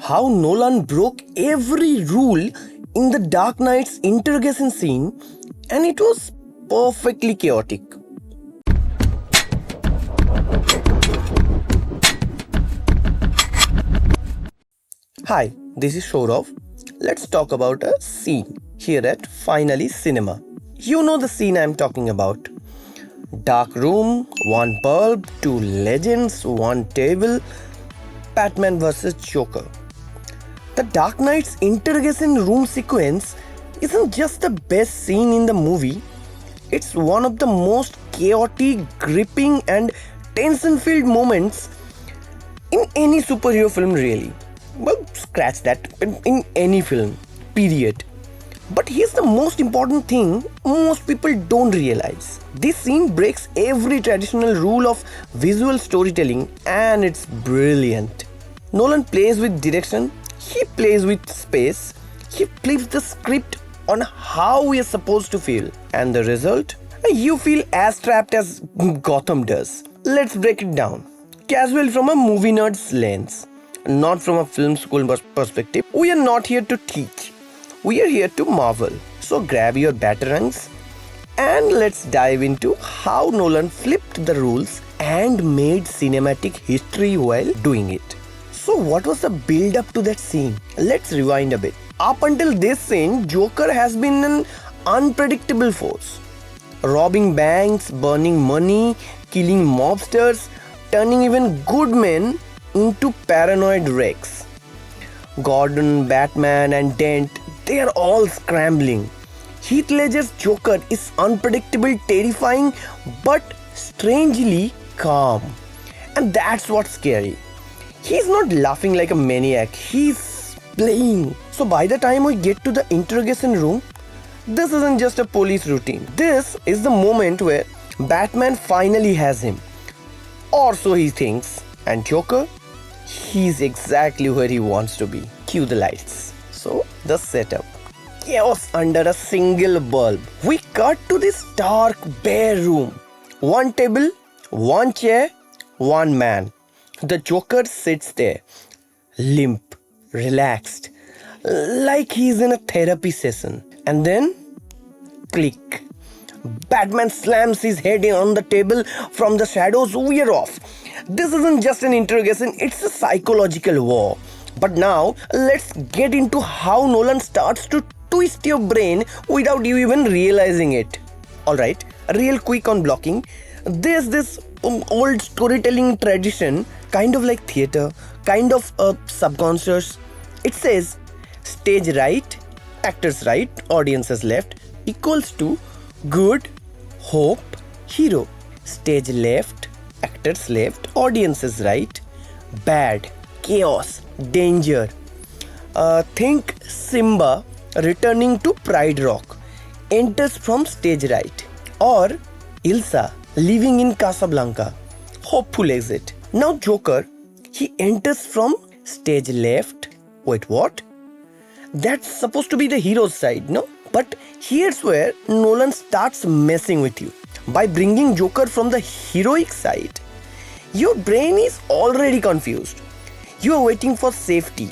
how Nolan broke every rule in the Dark Knight's interrogation scene, and it was perfectly chaotic. Hi, this is Shourav. Let's talk about a scene here at Finally Cinema. You know the scene I'm talking about. Dark room, one bulb, two legends, one table, Batman vs. Joker. The Dark Knight's interrogation room sequence isn't just the best scene in the movie, it's one of the most chaotic, gripping, and tension filled moments in any superhero film, really. Well, scratch that, in any film, period. But here's the most important thing most people don't realize. This scene breaks every traditional rule of visual storytelling, and it's brilliant. Nolan plays with direction, he plays with space, he flips the script on how we are supposed to feel. And the result? You feel as trapped as Gotham does. Let's break it down. Casual from a movie nerd's lens, not from a film school perspective. We are not here to teach. We are here to marvel. So grab your batarangs and let's dive into how Nolan flipped the rules and made cinematic history while doing it. So what was the build up to that scene? Let's rewind a bit. Up until this scene, Joker has been an unpredictable force. Robbing banks, burning money, killing mobsters, turning even good men into paranoid wrecks. Gordon, Batman and Dent, they are all scrambling. Heath Ledger's Joker is unpredictable, terrifying, but strangely calm. And that's what's scary. He's not laughing like a maniac, he's playing. So by the time we get to the interrogation room, this isn't just a police routine. This is the moment where Batman finally has him. Or so he thinks. And Joker? He's exactly where he wants to be. Cue the lights. So, the setup. Chaos under a single bulb. We cut to this dark, bare room. One table, one chair, one man. The Joker sits there, limp, relaxed, like he's in a therapy session. And then, click. Batman slams his head on the table from the shadows. We're off. This isn't just an interrogation, it's a psychological war. But now, let's get into how Nolan starts to twist your brain without you even realizing it. Alright, real quick on blocking. There's this old storytelling tradition, kind of like theatre, kind of subconscious. It says, stage right, actors right, audiences left, equals to good, hope, hero. Stage left, actors left, audiences right, bad, chaos, danger. Think Simba returning to Pride Rock, enters from stage right. Or Ilsa living in Casablanca, hopeful exit. Now Joker, he enters from stage left. Wait, what? That's supposed to be the hero's side, no? But here's where Nolan starts messing with you. By bringing Joker from the heroic side, your brain is already confused. You are waiting for safety,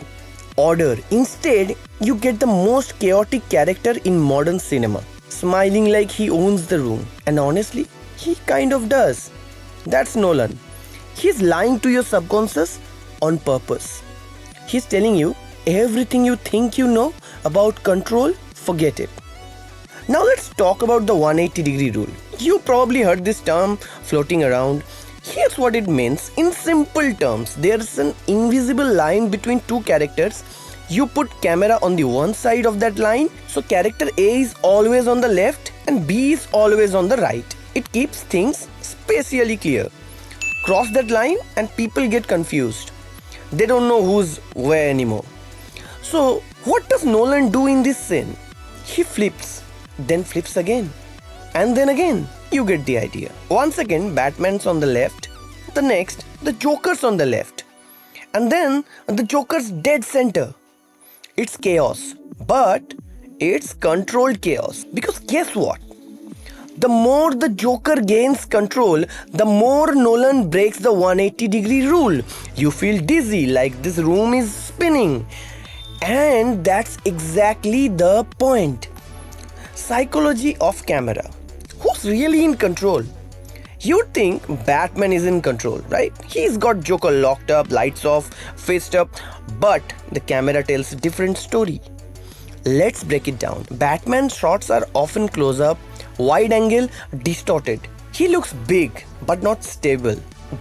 order. Instead, you get the most chaotic character in modern cinema, smiling like he owns the room. And honestly, he kind of does. That's Nolan. He's lying to your subconscious on purpose. He's telling you everything you think you know about control, forget it. Now let's talk about the 180-degree rule. You probably heard this term floating around. Here's what it means in simple terms. There's an invisible line between two characters. You put camera on the one side of that line, so character A is always on the left and B is always on the right. It keeps things spatially clear. Cross that line and people get confused. They don't know who's where anymore. So what does Nolan do in this scene? He flips, then flips again, and then again. You get the idea. Once again, Batman's on the left. The next, the Joker's on the left. And then the Joker's dead center. It's chaos, but it's controlled chaos. Because guess what? The more the Joker gains control, the more Nolan breaks the 180-degree rule. You feel dizzy, like this room is spinning. And that's exactly the point. Psychology of camera. Who's really in control? You'd think Batman is in control, right? He's got Joker locked up, lights off, fist up, but the camera tells a different story. Let's break it down. Batman's shots are often close up, wide angle, distorted. He looks big but not stable.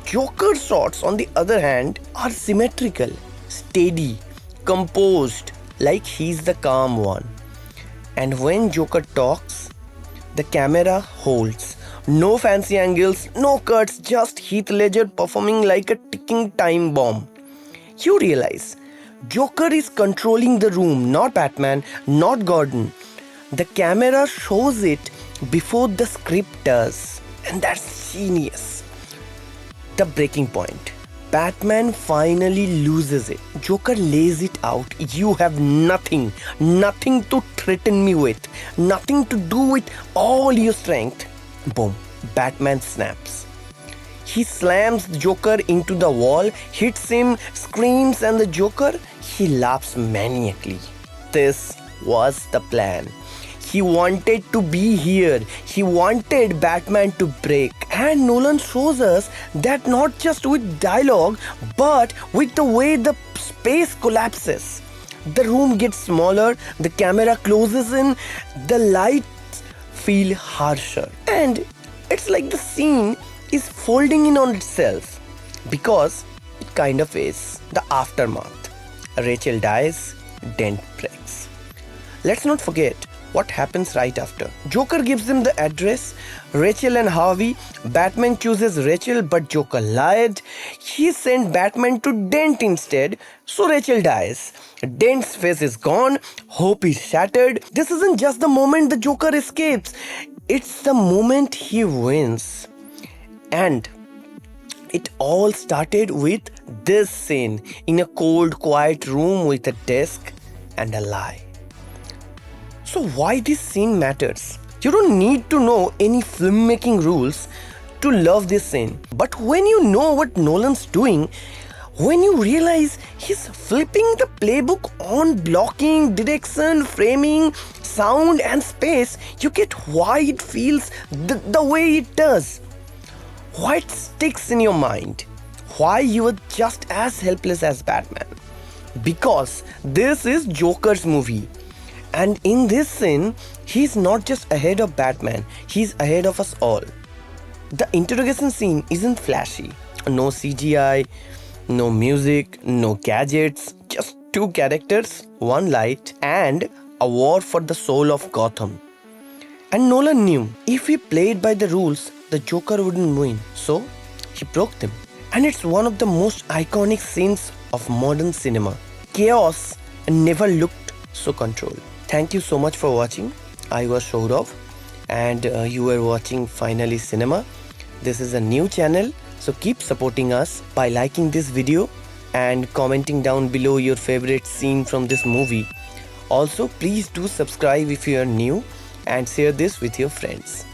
Joker's shots, on the other hand, are symmetrical, steady, composed, like he's the calm one. And when Joker talks, the camera holds. No fancy angles, no cuts, just Heath Ledger performing like a ticking time bomb. You realize Joker is controlling the room, not Batman, not Gordon. The camera shows it before the script does. And that's genius. The breaking point. Batman finally loses it. Joker lays it out. You have nothing to threaten me with, nothing to do with all your strength. Boom. Batman snaps. He slams the Joker into the wall, hits him, screams, and the Joker, he laughs maniacally. This was the plan. He wanted to be here. He wanted Batman to break. And Nolan shows us that not just with dialogue, but with the way the space collapses. The room gets smaller, the camera closes in, the lights feel harsher. And it's like the scene is folding in on itself. Because it kind of is. The aftermath. Rachel dies, dent breaks. Let's not forget what happens right after. Joker gives them the address, Rachel and Harvey. Batman chooses Rachel, but Joker lied. He sent Batman to Dent instead, so Rachel dies. Dent's face is gone, hope is shattered. This isn't just the moment the Joker escapes, it's the moment he wins. And it all started with this scene in a cold, quiet room with a desk and a lie. So why this scene matters? You don't need to know any filmmaking rules to love this scene. But when you know what Nolan's doing, when you realize he's flipping the playbook on blocking, direction, framing, sound and space, you get why it feels the way it does. Why it sticks in your mind. Why you are just as helpless as Batman. Because this is Joker's movie. And in this scene, he's not just ahead of Batman, he's ahead of us all. The interrogation scene isn't flashy. No CGI, no music, no gadgets, just two characters, one light, and a war for the soul of Gotham. And Nolan knew if he played by the rules, the Joker wouldn't win. So, he broke them. And it's one of the most iconic scenes of modern cinema. Chaos never looked so controlled. Thank you so much for watching. I was Shourav and you were watching Finally Cinema. This is a new channel, so keep supporting us by liking this video and commenting down below your favorite scene from this movie. Also, please do subscribe if you are new and share this with your friends.